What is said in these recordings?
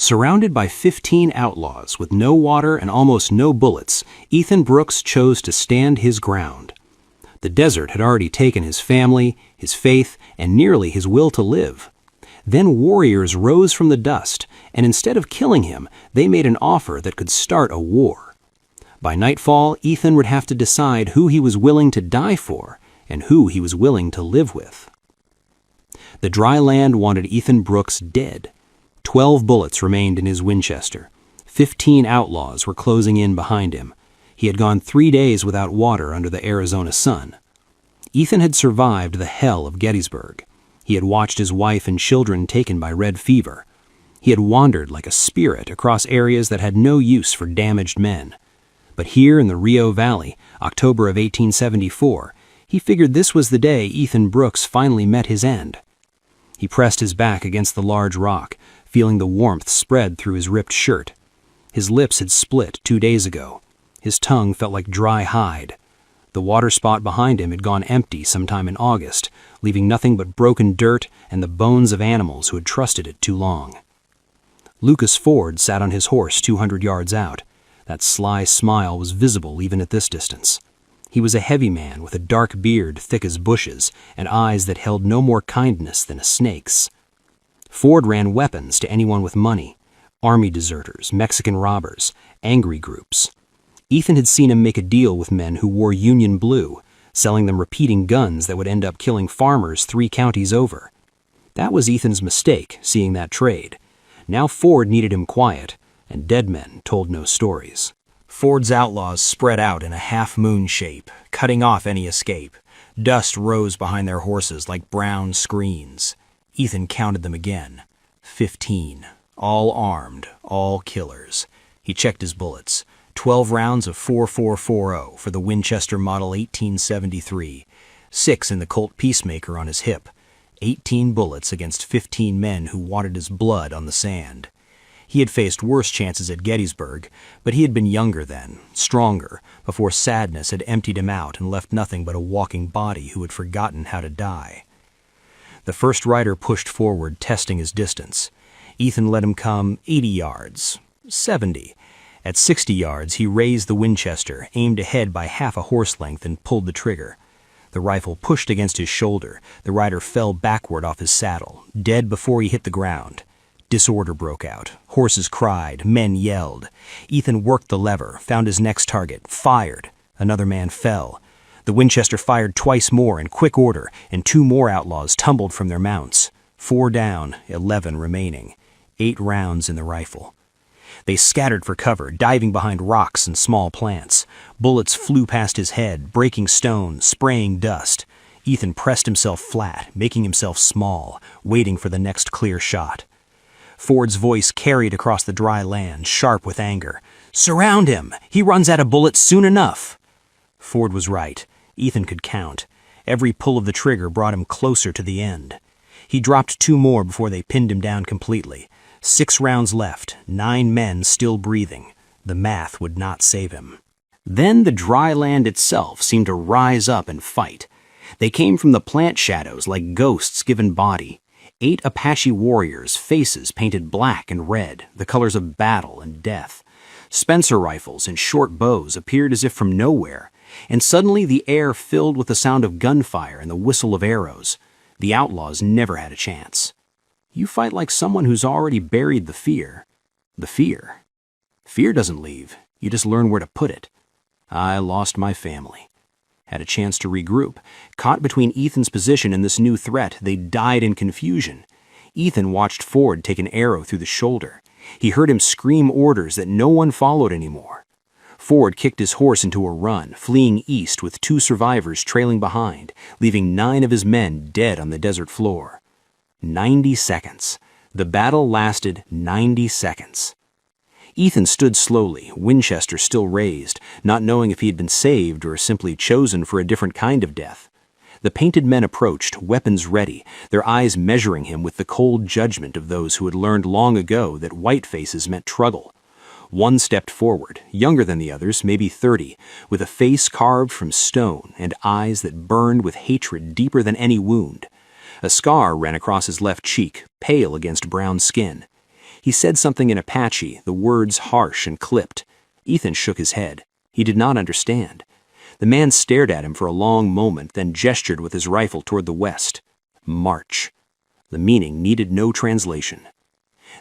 Surrounded by 15 outlaws with no water and almost no bullets, Ethan Brooks chose to stand his ground. The desert had already taken his family, his faith, and nearly his will to live. Then warriors rose from the dust, and instead of killing him, they made an offer that could start a war. By nightfall, Ethan would have to decide who he was willing to die for and who he was willing to live with. The dry land wanted Ethan Brooks dead. 12 bullets remained in his Winchester. 15 outlaws were closing in behind him. He had gone 3 days without water under the Arizona sun. Ethan had survived the hell of Gettysburg. He had watched his wife and children taken by red fever. He had wandered like a spirit across areas that had no use for damaged men. But here in the Rio Valley, October of 1874, he figured this was the day Ethan Brooks finally met his end. He pressed his back against the large rock, feeling the warmth spread through his ripped shirt. His lips had split 2 days ago. His tongue felt like dry hide. The water spot behind him had gone empty sometime in August, leaving nothing but broken dirt and the bones of animals who had trusted it too long. Lucas Ford sat on his horse 200 yards out. That sly smile was visible even at this distance. He was a heavy man with a dark beard thick as bushes and eyes that held no more kindness than a snake's. Ford ran weapons to anyone with money: army deserters, Mexican robbers, angry groups. Ethan had seen him make a deal with men who wore Union blue, selling them repeating guns that would end up killing farmers 3 counties over. That was Ethan's mistake, seeing that trade. Now Ford needed him quiet, and dead men told no stories. Ford's outlaws spread out in a half-moon shape, cutting off any escape. Dust rose behind their horses like brown screens. Ethan counted them again. 15. All armed, all killers. He checked his bullets. 12 rounds of .4440 for the Winchester Model 1873. 6 in the Colt Peacemaker on his hip. 18 bullets against 15 men who wanted his blood on the sand. He had faced worse chances at Gettysburg, but he had been younger then, stronger, before sadness had emptied him out and left nothing but a walking body who had forgotten how to die. The first rider pushed forward, testing his distance. Ethan let him come 80 yards, 70. At 60 yards, he raised the Winchester, aimed ahead by half a horse length, and pulled the trigger. The rifle pushed against his shoulder. The rider fell backward off his saddle, dead before he hit the ground. Disorder broke out. Horses cried. Men yelled. Ethan worked the lever, found his next target, fired. Another man fell. The Winchester fired twice more in quick order, and 2 more outlaws tumbled from their mounts. 4 down, 11 remaining. 8 rounds in the rifle. They scattered for cover, diving behind rocks and small plants. Bullets flew past his head, breaking stones, spraying dust. Ethan pressed himself flat, making himself small, waiting for the next clear shot. Ford's voice carried across the dry land, sharp with anger. "Surround him! He runs out of bullets soon enough!" Ford was right. Ethan could count. Every pull of the trigger brought him closer to the end. He dropped 2 more before they pinned him down completely. 6 rounds left, 9 men still breathing. The math would not save him. Then the dry land itself seemed to rise up and fight. They came from the plant shadows like ghosts given body. 8 Apache warriors, faces painted black and red, the colors of battle and death. Spencer rifles and short bows appeared as if from nowhere, and suddenly the air filled with the sound of gunfire and the whistle of arrows. The outlaws never had a chance. You fight like someone who's already buried the fear. The fear. Fear doesn't leave. You just learn where to put it. I lost my family. Had a chance to regroup. Caught between Ethan's position and this new threat, they died in confusion. Ethan watched Ford take an arrow through the shoulder. He heard him scream orders that no one followed anymore. Ford kicked his horse into a run, fleeing east with 2 survivors trailing behind, leaving 9 of his men dead on the desert floor. 90 seconds. The battle lasted 90 seconds. Ethan stood slowly, Winchester still raised, not knowing if he had been saved or simply chosen for a different kind of death. The painted men approached, weapons ready, their eyes measuring him with the cold judgment of those who had learned long ago that white faces meant trouble. One stepped forward, younger than the others, maybe 30, with a face carved from stone and eyes that burned with hatred deeper than any wound. A scar ran across his left cheek, pale against brown skin. He said something in Apache, the words harsh and clipped. Ethan shook his head. He did not understand. The man stared at him for a long moment, then gestured with his rifle toward the west. March. The meaning needed no translation.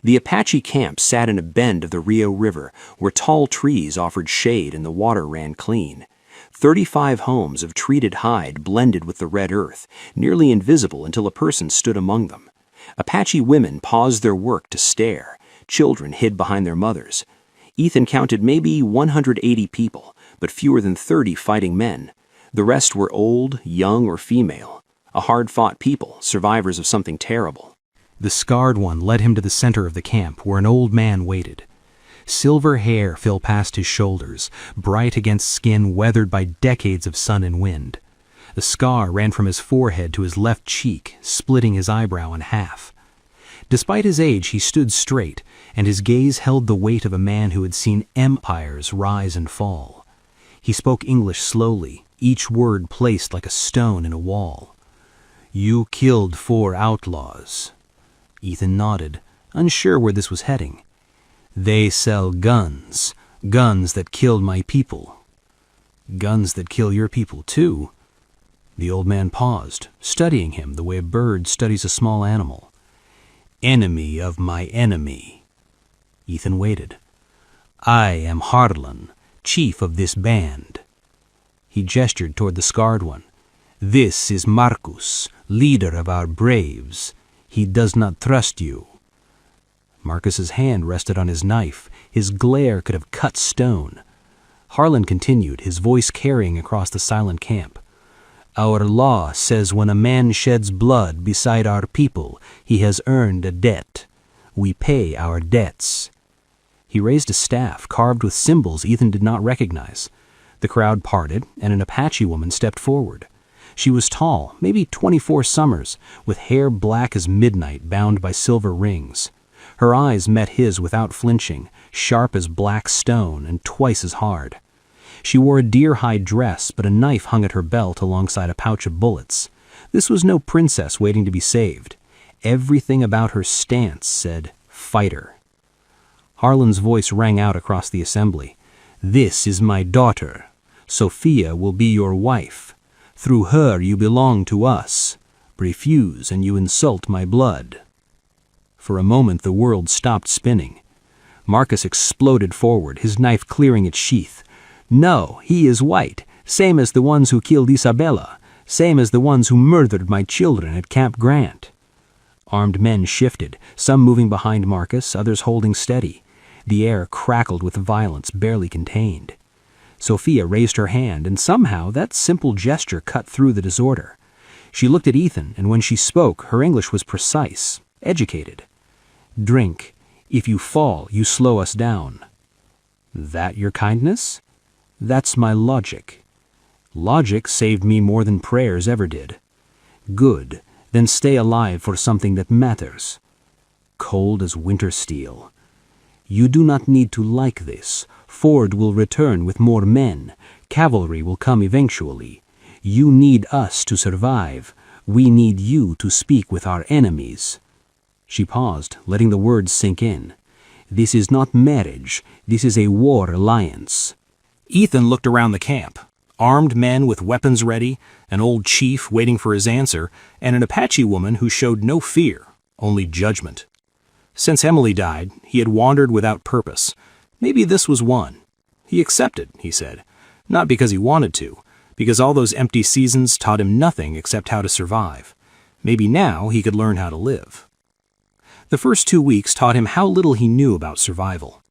The Apache camp sat in a bend of the Rio River, where tall trees offered shade and the water ran clean. 35 homes of treated hide blended with the red earth, nearly invisible until a person stood among them. Apache women paused their work to stare. Children hid behind their mothers. Ethan counted maybe 180 people, but fewer than 30 fighting men. The rest were old, young, or female. A hard-fought people, survivors of something terrible. The scarred one led him to the center of the camp, where an old man waited. Silver hair fell past his shoulders, bright against skin weathered by decades of sun and wind. The scar ran from his forehead to his left cheek, splitting his eyebrow in half. Despite his age, he stood straight, and his gaze held the weight of a man who had seen empires rise and fall. He spoke English slowly, each word placed like a stone in a wall. "You killed 4 outlaws." Ethan nodded, unsure where this was heading. "They sell guns, guns that killed my people." "Guns that kill your people, too." The old man paused, studying him the way a bird studies a small animal. "Enemy of my enemy." Ethan waited. "I am Harlan, chief of this band." He gestured toward the scarred one. "This is Marcus, leader of our braves. He does not trust you." Marcus's hand rested on his knife. His glare could have cut stone. Harlan continued, his voice carrying across the silent camp. "Our law says when a man sheds blood beside our people, he has earned a debt. We pay our debts." He raised a staff carved with symbols Ethan did not recognize. The crowd parted, and an Apache woman stepped forward. She was tall, maybe 24 summers, with hair black as midnight bound by silver rings. Her eyes met his without flinching, sharp as black stone and twice as hard. She wore a deer-hide dress, but a knife hung at her belt alongside a pouch of bullets. This was no princess waiting to be saved. Everything about her stance said, "Fighter." Harlan's voice rang out across the assembly. "This is my daughter. Sophia will be your wife. Through her you belong to us. Refuse and you insult my blood." For a moment the world stopped spinning. Marcus exploded forward, his knife clearing its sheath. "No, he is white, same as the ones who killed Isabella, same as the ones who murdered my children at Camp Grant." Armed men shifted, some moving behind Marcus, others holding steady. The air crackled with violence barely contained. Sophia raised her hand, and somehow that simple gesture cut through the disorder. She looked at Ethan, and when she spoke, her English was precise, educated. "Drink. If you fall, you slow us down." "That your kindness?" "That's my logic. Logic saved me more than prayers ever did." "Good. Then stay alive for something that matters." Cold as winter steel. "You do not need to like this. Ford will return with more men. Cavalry will come eventually. You need us to survive. We need you to speak with our enemies." She paused, letting the words sink in. "This is not marriage. This is a war alliance." Ethan looked around the camp. Armed men with weapons ready, an old chief waiting for his answer, and an Apache woman who showed no fear, only judgment. Since Emily died, he had wandered without purpose. Maybe this was one. He accepted, he said, not because he wanted to, because all those empty seasons taught him nothing except how to survive. Maybe now he could learn how to live. The first 2 weeks taught him how little he knew about survival.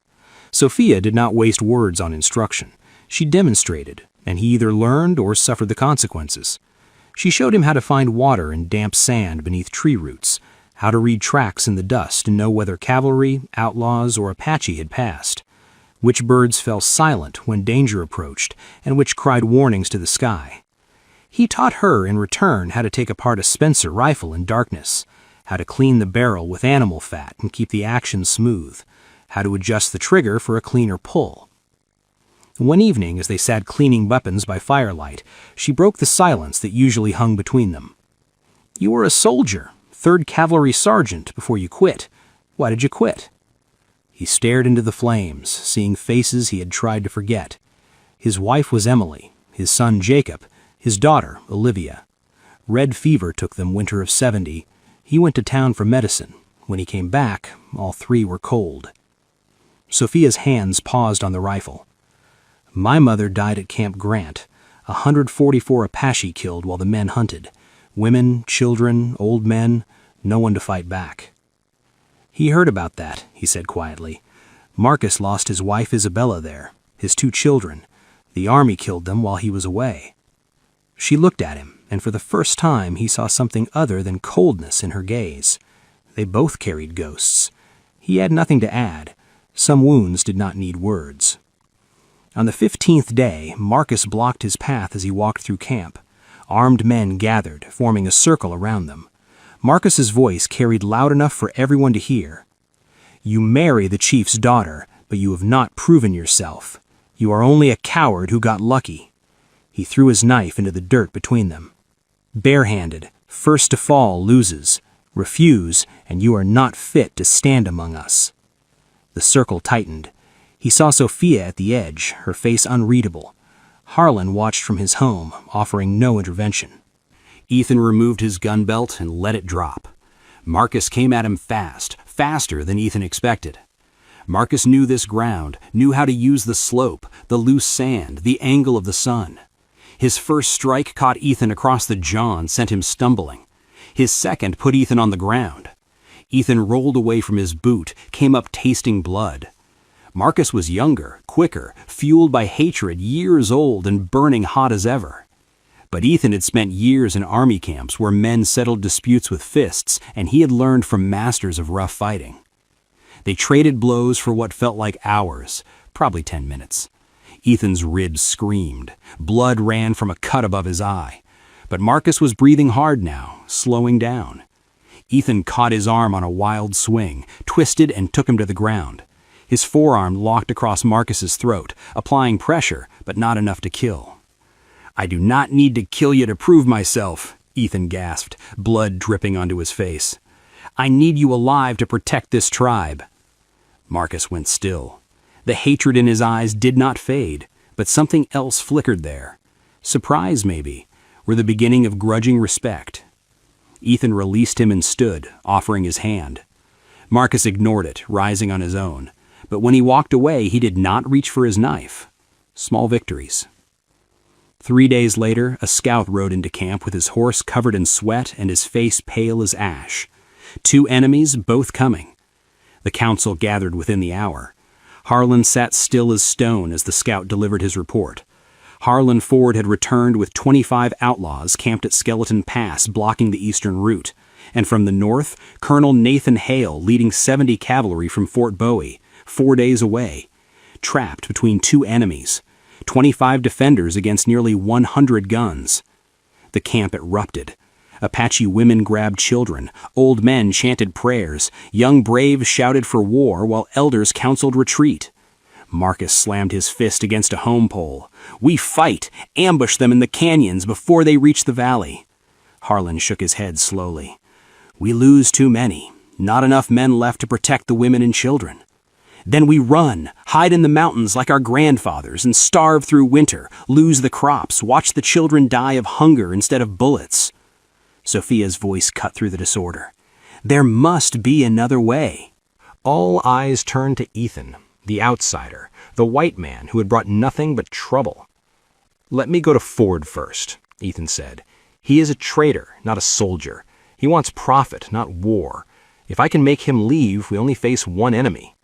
Sophia did not waste words on instruction. She demonstrated, and he either learned or suffered the consequences. She showed him how to find water in damp sand beneath tree roots, how to read tracks in the dust and know whether cavalry, outlaws, or Apache had passed, which birds fell silent when danger approached, and which cried warnings to the sky. He taught her in return how to take apart a Spencer rifle in darkness, how to clean the barrel with animal fat and keep the action smooth, how to adjust the trigger for a cleaner pull. One evening, as they sat cleaning weapons by firelight, she broke the silence that usually hung between them. "You were a soldier, 3rd Cavalry Sergeant, before you quit. Why did you quit?" He stared into the flames, seeing faces he had tried to forget. His wife was Emily, his son Jacob, his daughter Olivia. Red fever took them winter of '70. He went to town for medicine. When he came back, all three were cold. Sophia's hands paused on the rifle. My mother died at Camp Grant, 144 Apache killed while the men hunted. Women, children, old men, no one to fight back. He heard about that, he said quietly. Marcus lost his wife Isabella there, his 2 children. The army killed them while he was away. She looked at him, and for the first time he saw something other than coldness in her gaze. They both carried ghosts. He had nothing to add. Some wounds did not need words. On the 15th day, Marcus blocked his path as he walked through camp. Armed men gathered, forming a circle around them. Marcus's voice carried loud enough for everyone to hear. You marry the chief's daughter, but you have not proven yourself. You are only a coward who got lucky. He threw his knife into the dirt between them. Barehanded, first to fall loses. Refuse, and you are not fit to stand among us. The circle tightened. He saw Sophia at the edge, her face unreadable. Harlan watched from his home, offering no intervention. Ethan removed his gun belt and let it drop. Marcus came at him fast, faster than Ethan expected. Marcus knew this ground, knew how to use the slope, the loose sand, the angle of the sun. His first strike caught Ethan across the jaw and sent him stumbling. His second put Ethan on the ground. Ethan rolled away from his boot, came up tasting blood. Marcus was younger, quicker, fueled by hatred, years old and burning hot as ever. But Ethan had spent years in army camps where men settled disputes with fists, and he had learned from masters of rough fighting. They traded blows for what felt like hours, probably 10 minutes. Ethan's ribs screamed. Blood ran from a cut above his eye. But Marcus was breathing hard now, slowing down. Ethan caught his arm on a wild swing, twisted and took him to the ground. His forearm locked across Marcus's throat, applying pressure, but not enough to kill. I do not need to kill you to prove myself, Ethan gasped, blood dripping onto his face. I need you alive to protect this tribe. Marcus went still. The hatred in his eyes did not fade, but something else flickered there. Surprise, maybe, or the beginning of grudging respect. Ethan released him and stood, offering his hand. Marcus ignored it, rising on his own. But when he walked away, he did not reach for his knife. Small victories. 3 days later, a scout rode into camp with his horse covered in sweat and his face pale as ash. 2 enemies, both coming. The council gathered within the hour. Harlan sat still as stone as the scout delivered his report. Harlan Ford had returned with 25 outlaws camped at Skeleton Pass, blocking the eastern route. And from the north, Colonel Nathan Hale leading 70 cavalry from Fort Bowie, 4 days away. Trapped between 2 enemies. 25 defenders against nearly 100 guns. The camp erupted. Apache women grabbed children, old men chanted prayers, young braves shouted for war while elders counseled retreat. Marcus slammed his fist against a home pole. We fight, ambush them in the canyons before they reach the valley. Harlan shook his head slowly. We lose too many, not enough men left to protect the women and children. Then we run, hide in the mountains like our grandfathers, and starve through winter, lose the crops, watch the children die of hunger instead of bullets. Sophia's voice cut through the disorder. There must be another way. All eyes turned to Ethan, the outsider, the white man who had brought nothing but trouble. Let me go to Ford first, Ethan said. He is a traitor, not a soldier. He wants profit, not war. If I can make him leave, we only face one enemy.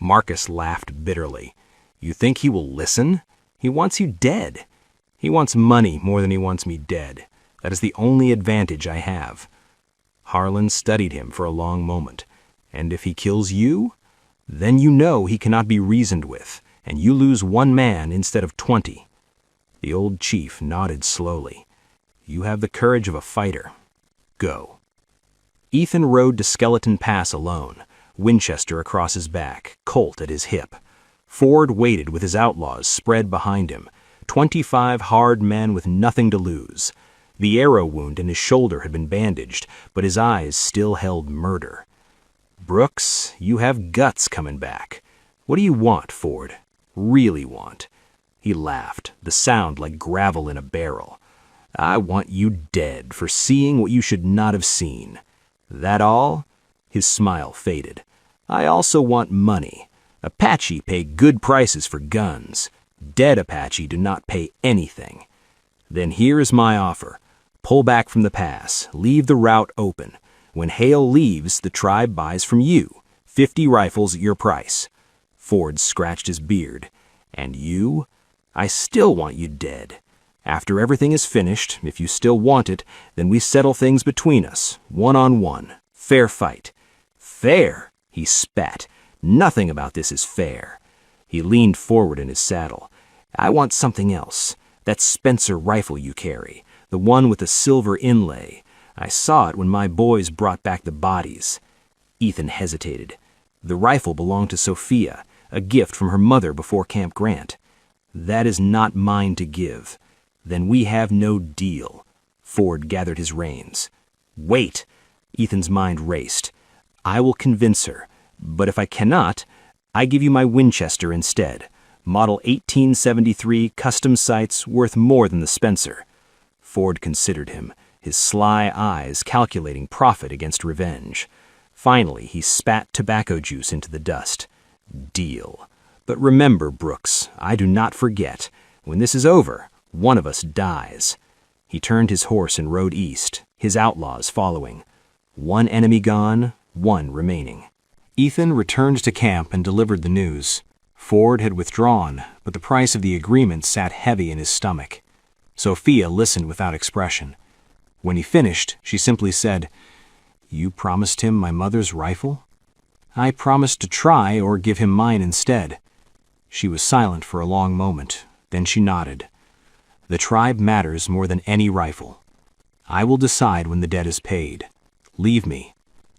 Marcus laughed bitterly. You think he will listen? He wants you dead. He wants money more than he wants me dead. That is the only advantage I have. Harlan studied him for a long moment. And if he kills you, then you know he cannot be reasoned with, and you lose 1 man instead of 20. The old chief nodded slowly. You have the courage of a fighter. Go. Ethan rode to Skeleton Pass alone, Winchester across his back, Colt at his hip. Ford waited with his outlaws spread behind him, 25 hard men with nothing to lose. The arrow wound in his shoulder had been bandaged, but his eyes still held murder. Brooks, you have guts coming back. What do you want, Ford? Really want? He laughed, the sound like gravel in a barrel. I want you dead for seeing what you should not have seen. That all? His smile faded. I also want money. Apache pay good prices for guns. Dead Apache do not pay anything. Then here is my offer. Pull back from the pass. Leave the route open. When Hale leaves, the tribe buys from you. 50 rifles at your price. Ford scratched his beard. And you? I still want you dead. After everything is finished, if you still want it, then we settle things between us, one-on-one. Fair fight. Fair? He spat. Nothing about this is fair. He leaned forward in his saddle. I want something else. That Spencer rifle you carry, the one with the silver inlay. I saw it when my boys brought back the bodies. Ethan hesitated. The rifle belonged to Sophia, a gift from her mother before Camp Grant. That is not mine to give. Then we have no deal. Ford gathered his reins. Wait! Ethan's mind raced. I will convince her, but if I cannot, I give you my Winchester instead. Model 1873 custom sights worth more than the Spencer. Ford considered him, his sly eyes calculating profit against revenge. Finally, he spat tobacco juice into the dust. Deal. But remember, Brooks, I do not forget. When this is over, one of us dies. He turned his horse and rode east, his outlaws following. One enemy gone, one remaining. Ethan returned to camp and delivered the news. Ford had withdrawn, but the price of the agreement sat heavy in his stomach. Sophia listened without expression. When he finished, she simply said, You promised him my mother's rifle? I promised to try or give him mine instead. She was silent for a long moment, then she nodded. The tribe matters more than any rifle. I will decide when the debt is paid. Leave me.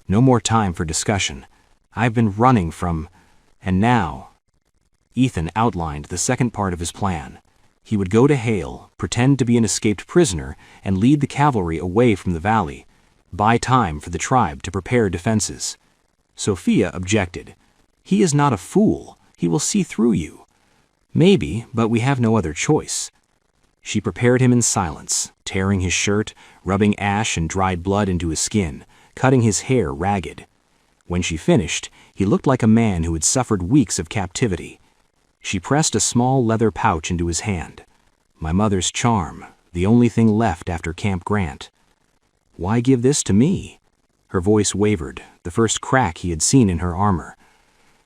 No more time for discussion. I've been running from... And now... Ethan outlined the second part of his plan. He would go to Hale, pretend to be an escaped prisoner, and lead the cavalry away from the valley. Buy time for the tribe to prepare defenses. Sophia objected. He is not a fool. He will see through you. Maybe, but we have no other choice. She prepared him in silence, tearing his shirt, rubbing ash and dried blood into his skin, cutting his hair ragged. When she finished, he looked like a man who had suffered weeks of captivity. She pressed a small leather pouch into his hand. My mother's charm, the only thing left after Camp Grant. Why give this to me? Her voice wavered, the first crack he had seen in her armor.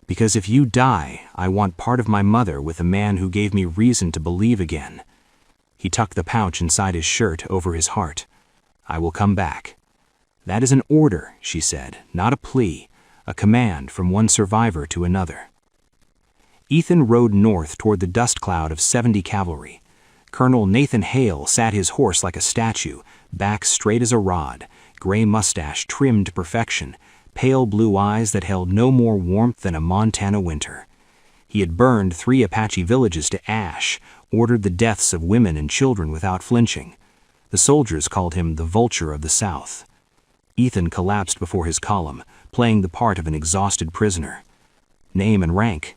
Because if you die, I want part of my mother with a man who gave me reason to believe again. He tucked the pouch inside his shirt over his heart. I will come back. That is an order, she said, not a plea, a command from one survivor to another. Ethan rode north toward the dust cloud of 70 cavalry. Colonel Nathan Hale sat his horse like a statue, back straight as a rod, gray mustache trimmed to perfection, pale blue eyes that held no more warmth than a Montana winter. He had burned 3 Apache villages to ash, ordered the deaths of women and children without flinching. The soldiers called him the Vulture of the South. Ethan collapsed before his column, playing the part of an exhausted prisoner. Name and rank: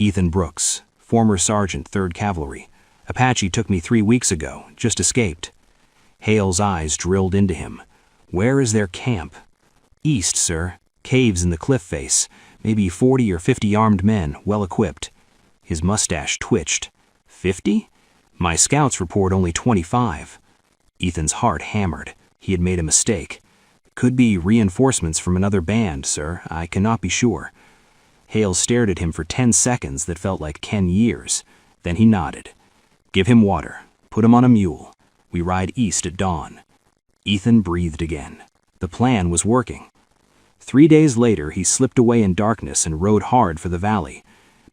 Ethan Brooks, former sergeant, 3rd Cavalry. Apache took me 3 weeks ago, just escaped. Hale's eyes drilled into him. Where is their camp? East, sir. Caves in the cliff face. Maybe 40 or 50 armed men, well equipped. His mustache twitched. 50? My scouts report only 25. Ethan's heart hammered. He had made a mistake. Could be reinforcements from another band, sir. I cannot be sure. Hale stared at him for 10 seconds that felt like 10 years. Then he nodded. Give him water. Put him on a mule. We ride east at dawn. Ethan breathed again. The plan was working. 3 days later, he slipped away in darkness and rode hard for the valley.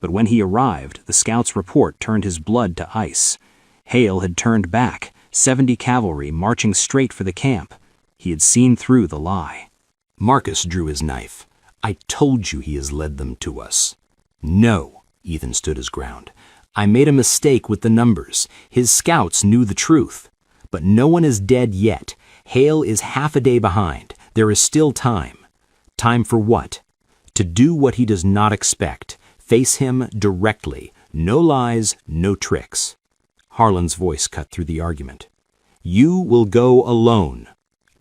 But when he arrived, the scout's report turned his blood to ice. Hale had turned back, 70 cavalry marching straight for the camp. He had seen through the lie. Marcus drew his knife. I told you he has led them to us. No, Ethan stood his ground. I made a mistake with the numbers. His scouts knew the truth. But no one is dead yet. Hale is half a day behind. There is still time. Time for what? to do what he does not expect, face him directly, no lies, no tricks. Harlan's voice cut through the argument. You will go alone.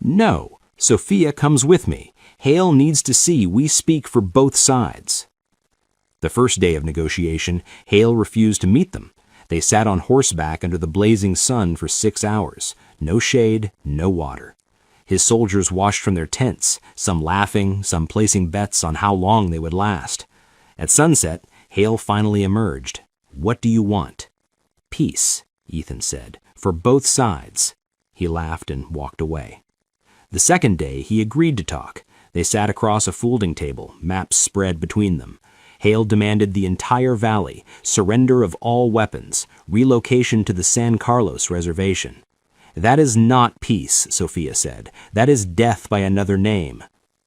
No, Sophia comes with me. Hale needs to see we speak for both sides. The first day of negotiation, Hale refused to meet them. They sat on horseback under the blazing sun for 6 hours. No shade, no water. His soldiers washed from their tents, some laughing, some placing bets on how long they would last. At sunset, Hale finally emerged. What do you want? Peace, Ethan said, for both sides. He laughed and walked away. The second day, he agreed to talk. They sat across a folding table, maps spread between them. Hale demanded the entire valley, surrender of all weapons, relocation to the San Carlos reservation. That is not peace, Sophia said. That is death by another name.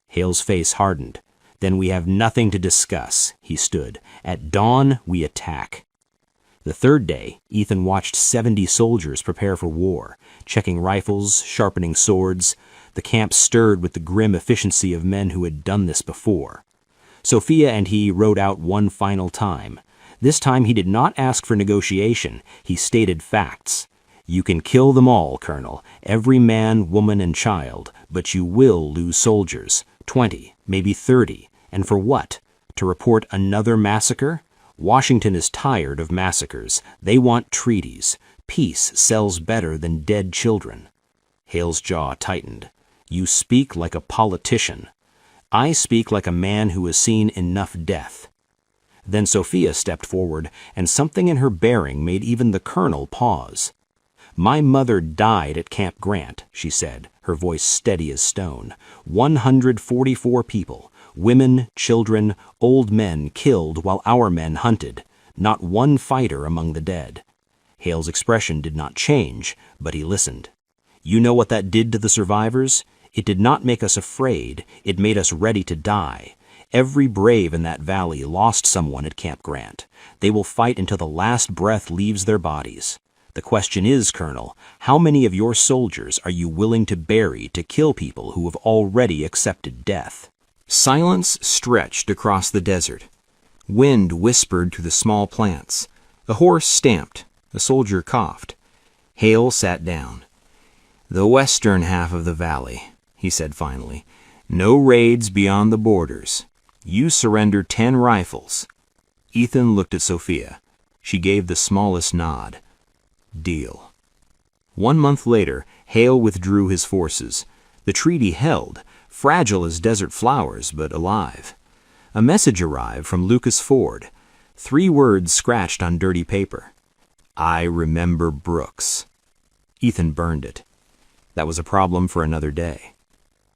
Hale's face hardened. Then we have nothing to discuss, he stood. At dawn, we attack. The third day, Ethan watched 70 soldiers prepare for war, checking rifles, sharpening swords. The camp stirred with the grim efficiency of men who had done this before. Sophia and he rode out one final time. This time he did not ask for negotiation. He stated facts. You can kill them all, Colonel, every man, woman, and child, but you will lose soldiers, 20, maybe 30. And for what? To report another massacre? Washington is tired of massacres. They want treaties. Peace sells better than dead children. Hale's jaw tightened. You speak like a politician. I speak like a man who has seen enough death. Then Sophia stepped forward, and something in her bearing made even the colonel pause. My mother died at Camp Grant, she said, her voice steady as stone. 144 people, women, children, old men killed while our men hunted. Not one fighter among the dead. Hale's expression did not change, but he listened. You know what that did to the survivors? It did not make us afraid. It made us ready to die. Every brave in that valley lost someone at Camp Grant. They will fight until the last breath leaves their bodies. The question is, Colonel, how many of your soldiers are you willing to bury to kill people who have already accepted death? Silence stretched across the desert. Wind whispered through the small plants. A horse stamped. A soldier coughed. Hale sat down. The western half of the valley, he said finally. No raids beyond the borders. You surrender 10 rifles. Ethan looked at Sophia. She gave the smallest nod. Deal. 1 month later, Hale withdrew his forces. The treaty held, fragile as desert flowers, but alive. A message arrived from Lucas Ford. 3 words scratched on dirty paper. I remember Brooks. Ethan burned it. That was a problem for another day.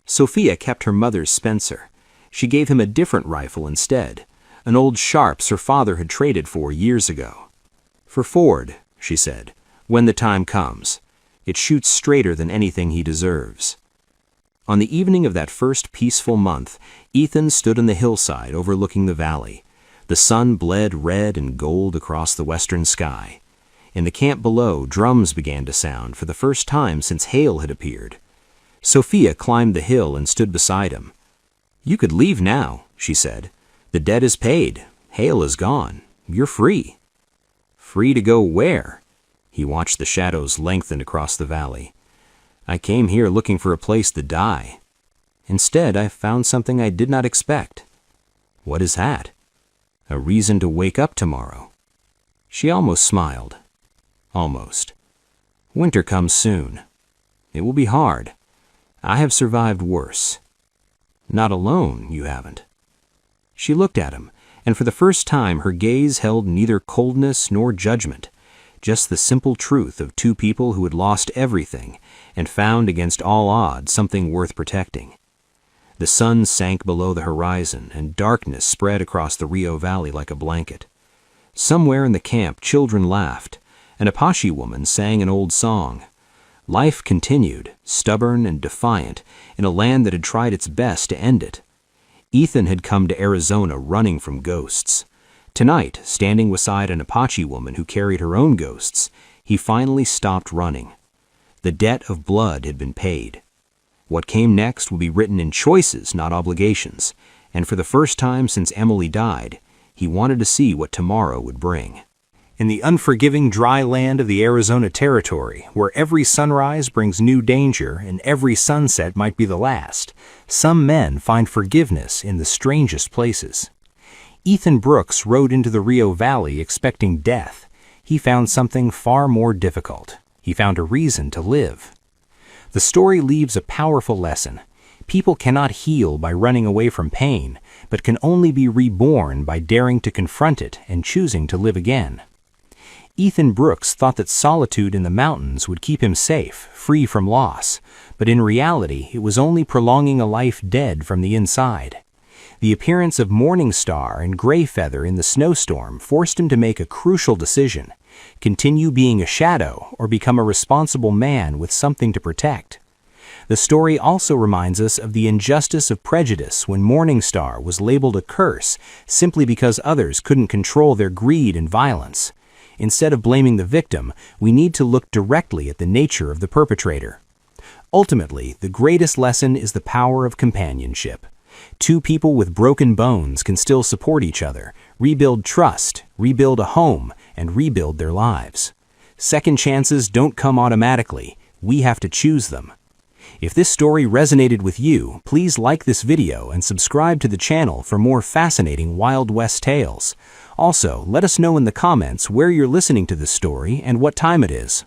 Sophia kept her mother's Spencer. She gave him a different rifle instead, an old Sharps her father had traded for years ago. For Ford, she said, when the time comes. It shoots straighter than anything he deserves. On the evening of that first peaceful month, Ethan stood on the hillside overlooking the valley. The sun bled red and gold across the western sky. In the camp below, drums began to sound for the first time since Hale had appeared. Sophia climbed the hill and stood beside him. You could leave now, she said. The debt is paid. Hale is gone. You're free. Free to go where? He watched the shadows lengthen across the valley. I came here looking for a place to die. Instead, I found something I did not expect. What is that? A reason to wake up tomorrow. She almost smiled. Almost. Winter comes soon. It will be hard. I have survived worse. Not alone, you haven't. She looked at him, and for the first time her gaze held neither coldness nor judgment, just the simple truth of 2 people who had lost everything and found against all odds something worth protecting. The sun sank below the horizon, and darkness spread across the Rio Valley like a blanket. Somewhere in the camp, children laughed. An Apache woman sang an old song. Life continued, stubborn and defiant, in a land that had tried its best to end it. Ethan had come to Arizona running from ghosts. Tonight, standing beside an Apache woman who carried her own ghosts, he finally stopped running. The debt of blood had been paid. What came next would be written in choices, not obligations, And for the first time since Emily died, he wanted to see what tomorrow would bring. In the unforgiving dry land of the Arizona Territory, where every sunrise brings new danger and every sunset might be the last, some men find forgiveness in the strangest places. Ethan Brooks rode into the Rio Valley expecting death. He found something far more difficult. He found a reason to live. The story leaves a powerful lesson. People cannot heal by running away from pain, but can only be reborn by daring to confront it and choosing to live again. Ethan Brooks thought that solitude in the mountains would keep him safe, free from loss, but in reality it was only prolonging a life dead from the inside. The appearance of Morningstar and Greyfeather in the snowstorm forced him to make a crucial decision: continue being a shadow or become a responsible man with something to protect. The story also reminds us of the injustice of prejudice when Morningstar was labeled a curse simply because others couldn't control their greed and violence. Instead of blaming the victim, we need to look directly at the nature of the perpetrator. Ultimately, the greatest lesson is the power of companionship. Two people with broken bones can still support each other, rebuild trust, rebuild a home, and rebuild their lives. Second chances don't come automatically. We have to choose them. If this story resonated with you, please like this video and subscribe to the channel for more fascinating Wild West tales. Also, let us know in the comments where you're listening to this story and what time it is.